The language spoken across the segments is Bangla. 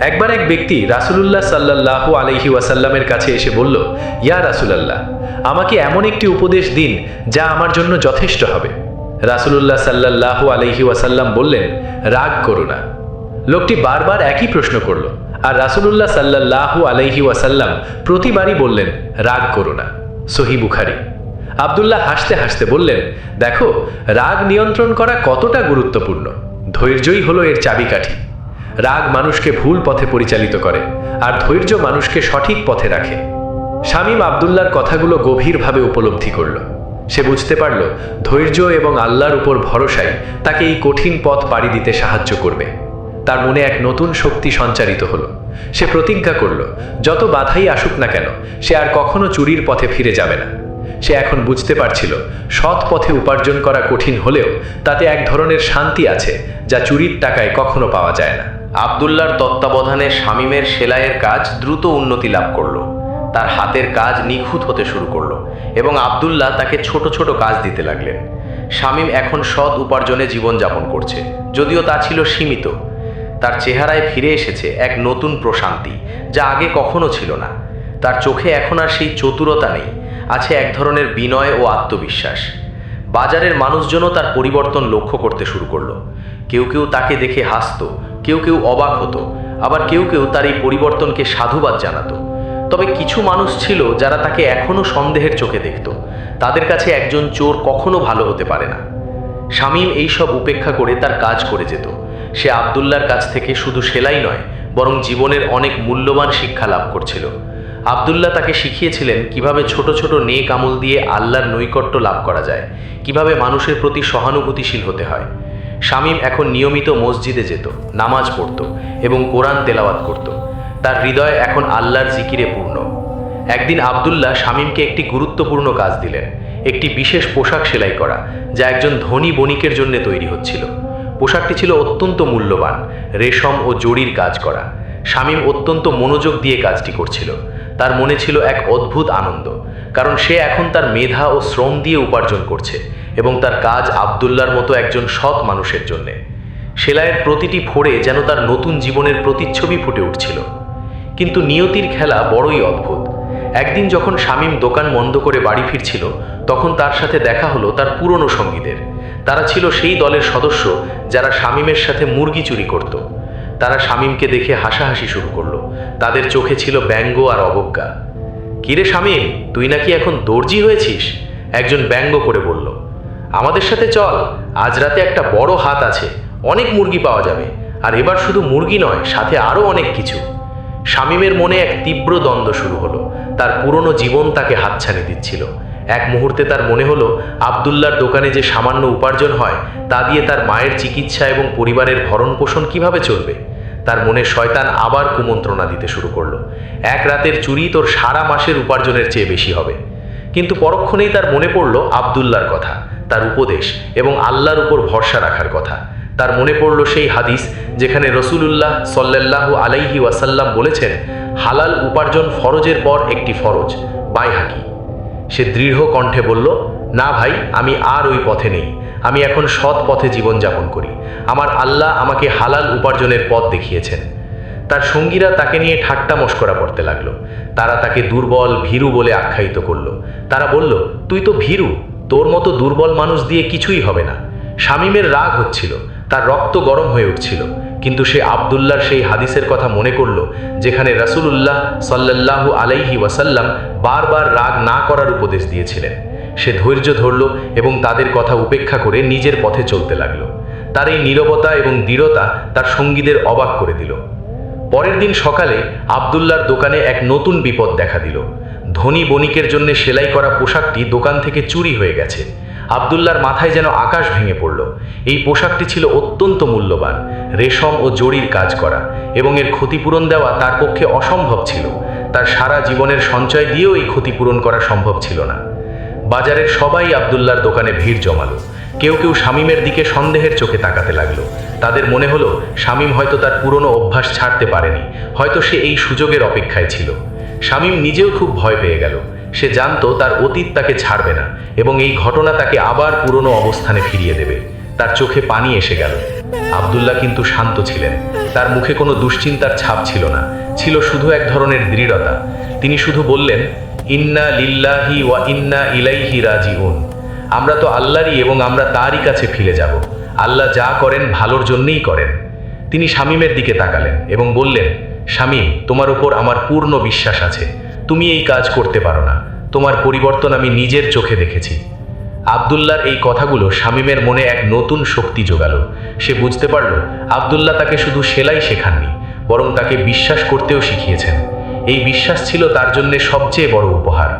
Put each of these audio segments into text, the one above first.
একবার এক ব্যক্তি রাসূলুল্লাহ সাল্লাল্লাহু আলাইহি ওয়াসাল্লামের কাছে এসে বলল, ইয়া রাসূলুল্লাহ, আমাকে এমন একটি উপদেশ দিন যা আমার জন্য যথেষ্ট হবে। রাসূলুল্লাহ সাল্লাল্লাহু আলাইহি ওয়াসাল্লাম বললেন, রাগ করো না। লোকটি বারবার একই প্রশ্ন করল, আর রাসূলুল্লাহ সাল্লাল্লাহু আলাইহি ওয়াসাল্লাম প্রতিবারই বললেন, রাগ করো না। সহিহ বুখারী। আব্দুল্লাহ হাসতে হাসতে বললেন, দেখো, রাগ নিয়ন্ত্রণ করা কতটা গুরুত্বপূর্ণ। ধৈর্যই হলো এর চাবিকাঠি। রাগ মানুষকে ভুল পথে পরিচালিত করে, আর ধৈর্য মানুষকে সঠিক পথে রাখে। শামীম আব্দুল্লাহর কথাগুলো গভীরভাবে উপলব্ধি করল। সে বুঝতে পারল, ধৈর্য এবং আল্লাহর উপর ভরসাই তাকে এই কঠিন পথ পাড়ি দিতে সাহায্য করবে। তার মনে এক নতুন শক্তি সঞ্চারিত হলো। সে প্রতিজ্ঞা করল, যত বাধাই আসুক না কেন, সে আর কখনো চুরির পথে ফিরে যাবে না। সে এখন বুঝতে পারছিল, সৎ পথে উপার্জন করা কঠিন হলেও তাতে এক ধরনের শান্তি আছে, যা চুরির টাকায় কখনো পাওয়া যায় না। আব্দুল্লাহর তত্ত্বাবধানে শামীমের সেলাইয়ের কাজ দ্রুত উন্নতি লাভ করল। তার হাতের কাজ নিখুঁত হতে শুরু করলো এবং আব্দুল্লাহ তাকে ছোট ছোট কাজ দিতে লাগলেন। শামীম এখন সৎ উপার্জনে জীবনযাপন করছে, যদিও তা ছিল সীমিত। তার চেহারায় ফিরে এসেছে এক নতুন প্রশান্তি, যা আগে কখনো ছিল না। তার চোখে এখন আর সেই চতুরতা নেই, আছে এক ধরনের বিনয় ও আত্মবিশ্বাস। বাজারের মানুষজনও তার পরিবর্তন লক্ষ্য করতে শুরু করলো। কেউ কেউ তাকে দেখে হাসতো, কেউ কেউ অবাক হতো, আবার কেউ কেউ তার এই পরিবর্তনকে সাধুবাদ জানাতো। তবে কিছু মানুষ ছিল যারা তাকে এখনও সন্দেহের চোখে দেখত। তাদের কাছে একজন চোর কখনো ভালো হতে পারে না। শামীম এইসব উপেক্ষা করে তার কাজ করে যেত। সে আব্দুল্লাহর কাছ থেকে শুধু সেলাই নয়, বরং জীবনের অনেক মূল্যবান শিক্ষা লাভ করছিল। আব্দুল্লাহ তাকে শিখিয়েছিলেন কিভাবে ছোট ছোট নেক আমল দিয়ে আল্লাহর নৈকট্য লাভ করা যায়, কিভাবে মানুষের প্রতি সহানুভূতিশীল হতে হয়। শামীম এখন নিয়মিত মসজিদে যেত, নামাজ পড়ত এবং কোরআন তেলাওয়াত করত। তার হৃদয় এখন আল্লাহর জিকিরে পূর্ণ। একদিন আব্দুল্লাহ শামীমকে একটি গুরুত্বপূর্ণ কাজ দিলেন, একটি বিশেষ পোশাক সেলাই করা, যা একজন ধনী বণিকের জন্য তৈরি হচ্ছিল। পোশাকটি ছিল অত্যন্ত মূল্যবান, রেশম ও জরির কাজ করা। শামীম অত্যন্ত মনোযোগ দিয়ে কাজটি করছিল। তার মনে ছিল এক অদ্ভুত আনন্দ, কারণ সে এখন তার মেধা ও শ্রম দিয়ে উপার্জন করছে এবং তার কাজ আব্দুল্লাহর মতো একজন সৎ মানুষের জন্যে। সেলাইয়ের প্রতিটি ফোড়ে যেন তার নতুন জীবনের প্রতিচ্ছবি ফুটে উঠছিল। কিন্তু নিয়তির খেলা বড়ই অদ্ভুত। একদিন যখন শামীম দোকান বন্ধ করে বাড়ি ফিরছিল, তখন তার সাথে দেখা হলো তার পুরনো সঙ্গীদের। তারা ছিল সেই দলের সদস্য যারা শামীমের সাথে মুরগি চুরি করত। তারা শামীমকে দেখে হাসাহাসি শুরু করলো। তাদের চোখে ছিল ব্যঙ্গ আর অবজ্ঞা। কিরে শামীম, তুই নাকি এখন দর্জি হয়েছিস? একজন ব্যঙ্গ করে বলল। আমাদের সাথে চল, আজ রাতে একটা বড় হাত আছে, অনেক মুরগি পাওয়া যাবে। আর এবার শুধু মুরগি নয়, সাথে আরও অনেক কিছু। শামীমের মনে এক তীব্র দ্বন্দ্ব শুরু হলো। তার পুরনো জীবন তাকে হাতছানি দিচ্ছিল। এক মুহূর্তে তার মনে হলো আব্দুল্লাহর দোকানে যে সামান্য উপার্জন হয়, তা দিয়ে তার মায়ের চিকিৎসা এবং পরিবারের ভরণ পোষণ কিভাবে চলবে। তার মনে শয়তান আবার কুমন্ত্রণা দিতে শুরু করলো। এক রাতের চুরি তোর সারা মাসের উপার্জনের চেয়ে বেশি হবে। কিন্তু পরক্ষণেই তার মনে পড়ল আব্দুল্লাহর কথা, তার উপদেশ এবং আল্লাহর উপর ভরসা রাখার কথা। তার মনে পড়ল সেই হাদিস যেখানে রাসূলুল্লাহ সাল্লাল্লাহু আলাইহি ওয়াসাল্লাম বলেছেন, হালাল উপার্জন ফরজের পর একটি ফরজ, বাইহাকি। সে দৃঢ় কণ্ঠে বলল, না ভাই, আমি আর ওই পথে নেই। আমি এখন সৎ পথে জীবনযাপন করি। আমার আল্লাহ আমাকে হালাল উপার্জনের পথ দেখিয়েছেন। তার সঙ্গীরা তাকে নিয়ে ঠাট্টা মশকরা করতে লাগলো। তারা তাকে দুর্বল, ভীরু বলে আখ্যায়িত করলো। তারা বলল, তুই তো ভীরু, তোর মতো দুর্বল মানুষ দিয়ে কিছুই হবে না। শামীমের রাগ হচ্ছিল, তার রক্ত গরম হয়ে উঠছিল। কিন্তু সে আব্দুল্লাহর সেই হাদিসের কথা মনে করল, যেখানে রাসূলুল্লাহ সাল্লাল্লাহু আলাইহি ওয়াসাল্লাম বারবার রাগ না করার উপদেশ দিয়েছিলেন। সে ধৈর্য ধরল এবং তাদের কথা উপেক্ষা করে নিজের পথে চলতে লাগলো। তার এই নীরবতা এবং দৃঢ়তা তার সঙ্গীদের অবাক করে দিল। পরের দিন সকালে আব্দুল্লাহর দোকানে এক নতুন বিপদ দেখা দিল। ধনী বণিকের জন্য সেলাই করা পোশাকটি দোকান থেকে চুরি হয়ে গেছে। আব্দুল্লাহর মাথায় যেন আকাশ ভেঙে পড়ল। এই পোশাকটি ছিল অত্যন্ত মূল্যবান, রেশম ও জরির কাজ করা, এবং এর ক্ষতিপূরণ দেওয়া তার পক্ষে অসম্ভব ছিল। তার সারা জীবনের সঞ্চয় দিয়েও এই ক্ষতিপূরণ করা সম্ভব ছিল না। বাজারের সবাই আব্দুল্লাহর দোকানে ভিড় জমালো। কেউ কেউ শামীমের দিকে সন্দেহের চোখে তাকাতে লাগলো। তাদের মনে হলো শামীম হয়তো তার পুরনো অভ্যাস ছাড়তে পারেনি, হয়তো সে এই সুযোগের অপেক্ষায় ছিল। শামীম নিজেও খুব ভয় পেয়ে গেল। সে জানতো তার অতীত তাকে ছাড়বে না এবং এই ঘটনা তাকে আবার পুরনো অবস্থানে ফিরিয়ে দেবে। তার চোখে পানি এসে গেল। আব্দুল্লাহ কিন্তু শান্ত ছিলেন। তার মুখে কোনো দুশ্চিন্তার ছাপ ছিল না, ছিল শুধু এক ধরনের দৃঢ়তা। তিনি শুধু বললেন, ইন্না লিল্লাহি ওয়া ইন্না ইলাইহি রাজিউন। আমরা তো আল্লাহরই এবং আমরা তারই কাছে ফিরে যাব। আল্লাহ যা করেন ভালোর জন্যই করেন। তিনি শামীমের দিকে তাকালেন এবং বললেন, শামীম, তোমার উপর আমার পূর্ণ বিশ্বাস আছে। তুমি এই কাজ করতে পারো না। তোমার পরিবর্তন আমি নিজের চোখে দেখেছি। আব্দুল্লাহর এই কথাগুলো শামীমের মনে এক নতুন শক্তি জোগালো। সে বুঝতে পারল আব্দুল্লাহ তাকে শুধু সেলাই শেখাননি, বরং তাকে বিশ্বাস করতেও শিখিয়েছেন। এই বিশ্বাস ছিল তার জন্য সবচেয়ে বড় উপহার।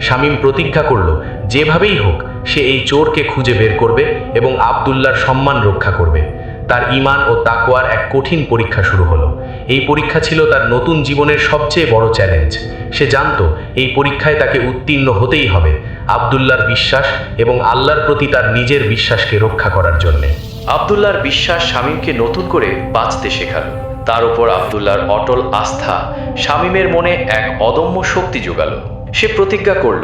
শামীম প্রতিজ্ঞা করল, যেভাবেই হোক সে এই চোরকে খুঁজে বের করবে এবং আব্দুল্লাহর সম্মান রক্ষা করবে। তার ঈমান ও তাকওয়ার এক কঠিন পরীক্ষা শুরু হলো। এই পরীক্ষা ছিল তার নতুন জীবনের সবচেয়ে বড় চ্যালেঞ্জ। সে জানত এই পরীক্ষায় তাকে উত্তীর্ণ হতেই হবে, আব্দুল্লাহর বিশ্বাস এবং আল্লাহর প্রতি তার নিজের বিশ্বাসকে রক্ষা করার জন্যে। আব্দুল্লাহর বিশ্বাস শামীমকে নতুন করে বাঁচতে শেখালো। তার উপর আব্দুল্লাহর অটল আস্থা শামীমের মনে এক অদম্য শক্তি জোগালো। সে প্রতিজ্ঞা করল,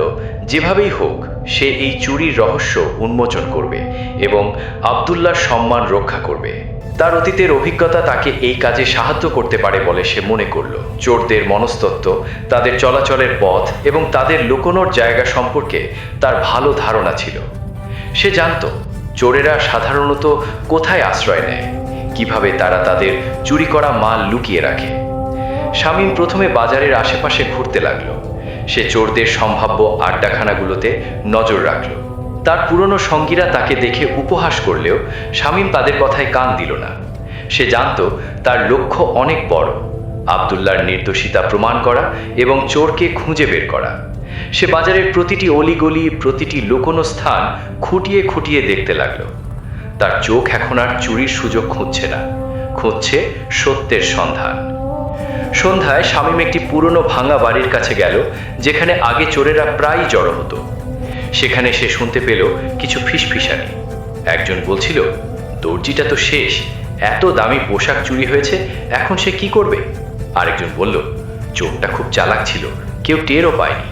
যেভাবেই হোক সে এই চুরির রহস্য উন্মোচন করবে এবং আব্দুল্লাহর সম্মান রক্ষা করবে। তার অতীতের অভিজ্ঞতা তাকে এই কাজে সাহায্য করতে পারে বলে সে মনে করল। চোরদের মনস্তত্ত্ব, তাদের চলাচলের পথ এবং তাদের লুকোনোর জায়গা সম্পর্কে তার ভালো ধারণা ছিল। সে জানত চোরেরা সাধারণত কোথায় আশ্রয় নেয়, কিভাবে তারা তাদের চুরি করা মাল লুকিয়ে রাখে। শামীম প্রথমে বাজারের আশেপাশে ঘুরতে লাগলো। সে চোরদের সম্ভাব্য আড্ডাখানাগুলোতে নজর রাখল। তার পুরনো সঙ্গীরা তাকে দেখে উপহাস করলেও শামীম তাদের কথায় কান দিল না। সে জানত তার লক্ষ্য অনেক বড়, আব্দুল্লাহর নির্দোষিতা প্রমাণ করা এবং চোরকে খুঁজে বের করা। সে বাজারের প্রতিটি অলিগলি, প্রতিটি লুকোনো স্থান খুঁটিয়ে খুঁটিয়ে দেখতে লাগলো। তার চোখ এখন আর চুরির সুযোগ খুঁজছে না, খুঁজছে সত্যের সন্ধান। সন্ধ্যায় শামীম একটি পুরনো ভাঙা বাড়ির কাছে গেল, যেখানে আগে চোরেরা প্রায়ই জড়ো হতো। সেখানে সে শুনতে পেল কিছু ফিসফিসানি। একজন বলছিল, দর্জিটা তো শেষ, এত দামি পোশাক চুরি হয়েছে, এখন সে কি করবে? আরেকজন বলল, চোরটা খুব চালাক ছিল, কেউ টেরও পায়নি।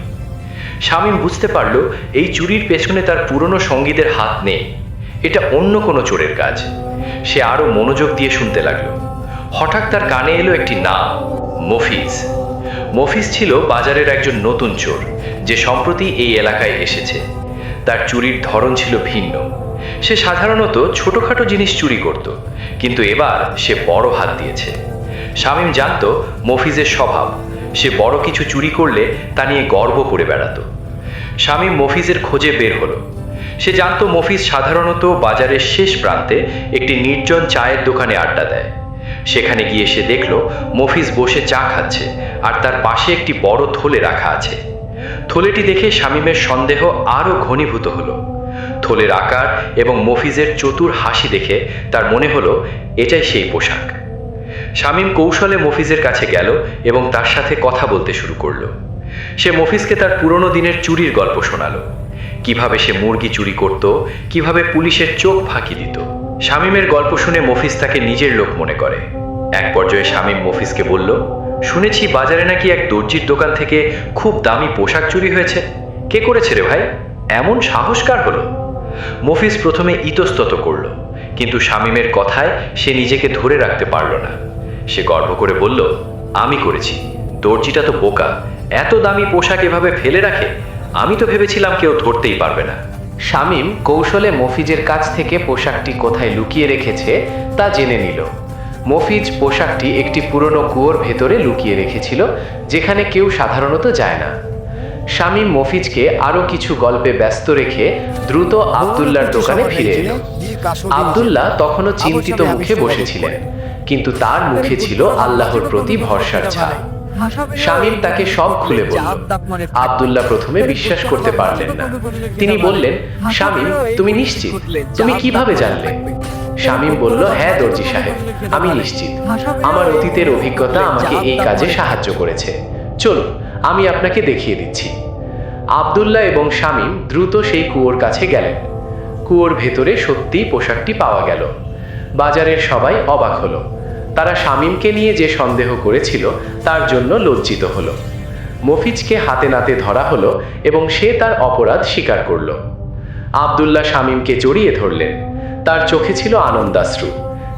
শামীম বুঝতে পারল এই চুরির পেছনে তার পুরনো সঙ্গীদের হাত নেই, এটা অন্য কোনো চোরের কাজ। সে আরো মনোযোগ দিয়ে শুনতে লাগলো। হঠাৎ তার কানে এলো একটি নাম, মফিজ। মফিজ ছিল বাজারের একজন নতুন চোর, যে সম্প্রতি এই এলাকায় এসেছে। তার চুরির ধরন ছিল ভিন্ন। সে সাধারণত ছোটখাটো জিনিস চুরি করত, কিন্তু এবার সে বড় হাত দিয়েছে। শামীম জানত মফিজের স্বভাব, সে বড় কিছু চুরি করলে তা নিয়ে গর্ব করে বেড়াতো। শামীম মফিজের খোঁজে বের হলো। সে জানত মফিজ সাধারণত বাজারের শেষ প্রান্তে একটি নির্জন চায়ের দোকানে আড্ডা দেয়। সেখানে গিয়ে সে দেখল মফিজ বসে চা খাচ্ছে, আর তার পাশে একটি বড় থলে রাখা আছে। থলেটি দেখে শামীমের সন্দেহ আরও ঘনীভূত হলো। থলের আকার এবং মফিজের চতুর হাসি দেখে তার মনে হলো এটাই সেই পোশাক। শামীম কৌশলে মফিজের কাছে গেল এবং তার সাথে কথা বলতে শুরু করলো। সে মফিজকে তার পুরনো দিনের চুরির গল্প শোনালো, কিভাবে সে মুরগি চুরি করত, কিভাবে পুলিশের চোখ ফাঁকি দিত। শামীমের গল্প শুনে মফিজ তাকে নিজের লোক মনে করে। এক পর্যায়ে শামীম মফিজকে বলল, শুনেছি বাজারে নাকি এক দর্জির দোকান থেকে খুব দামি পোশাক চুরি হয়েছে। কে করেছে রে ভাই? এমন সাহস কার হলো? মফিজ প্রথমে ইতস্তত করল, কিন্তু শামীমের কথায় সে নিজেকে ধরে রাখতে পারল না। সে গর্ব করে বলল, আমি করেছি। দর্জিটা তো বোকা, এত দামি পোশাক এভাবে ফেলে রাখে। আমি তো ভেবেছিলাম কেউ ধরতেই পারবে না। শামীম কৌশলে মফিজের কাছ থেকে পোশাকটি কোথায় লুকিয়ে রেখেছে তা জেনে নিল। মফিজ পোশাকটি একটি পুরনো কুয়োর ভেতরে লুকিয়ে রেখেছিল, যেখানে কেউ সাধারণত যায় না। শামীম মফিজকে আরও কিছু গল্পে ব্যস্ত রেখে দ্রুত আব্দুল্লাহর দোকানে ফিরে এলো। আব্দুল্লাহ তখনও চিন্তিত মুখে বসেছিলেন, কিন্তু তার মুখে ছিল আল্লাহর প্রতি ভরসার ছাপ। শামীম তাকে সব খুলে বলল। আব্দুল্লাহ প্রথমে বিশ্বাস করতে পারলেন না। তিনি বললেন, শামীম, তুমি নিশ্চিত? তুমি কিভাবে জানলে? শামীম বলল, হ্যাঁ দর্জি সাহেব, আমি নিশ্চিত। আমার অতীতের অভিজ্ঞতা আমাকে এই কাজে সাহায্য করেছে। চলুন, আমি আপনাকে দেখিয়ে দিচ্ছি। আব্দুল্লাহ এবং শামীম দ্রুত সেই কুয়োর কাছে গেলেন। কুয়োর ভেতরে সত্যিই পোশাকটি পাওয়া গেল। বাজারের সবাই অবাক হলো। তারা শামীমকে নিয়ে যে সন্দেহ করেছিল তার জন্য লজ্জিত হলো। মফিজকে হাতে নাতে ধরা হলো এবং সে তার অপরাধ স্বীকার করল। আব্দুল্লাহ শামীমকে জড়িয়ে ধরলেন। তার চোখে ছিল আনন্দাশ্রু।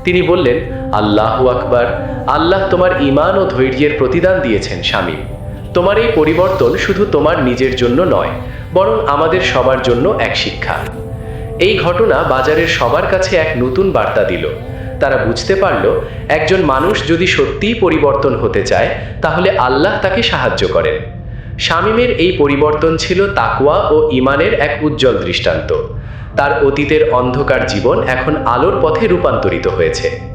তিনি বললেন, আল্লাহু আকবার, আল্লাহ তোমার ঈমান ও ধৈর্যের প্রতিদান দিয়েছেন শামীম। তোমার এই পরিবর্তন শুধু তোমার নিজের জন্য নয়, বরং আমাদের সবার জন্য এক শিক্ষা। এই ঘটনা বাজারের সবার কাছে এক নতুন বার্তা দিল। তারা বুঝতে পারল, একজন মানুষ যদি সত্যিই পরিবর্তন হতে চায়, তাহলে আল্লাহ তাকে সাহায্য করেন। শামীমের এই পরিবর্তন ছিল তাকওয়া ও ঈমানের এক উজ্জ্বল দৃষ্টান্ত। তার অতীতের অন্ধকার জীবন এখন আলোর পথে রূপান্তরিত হয়েছে।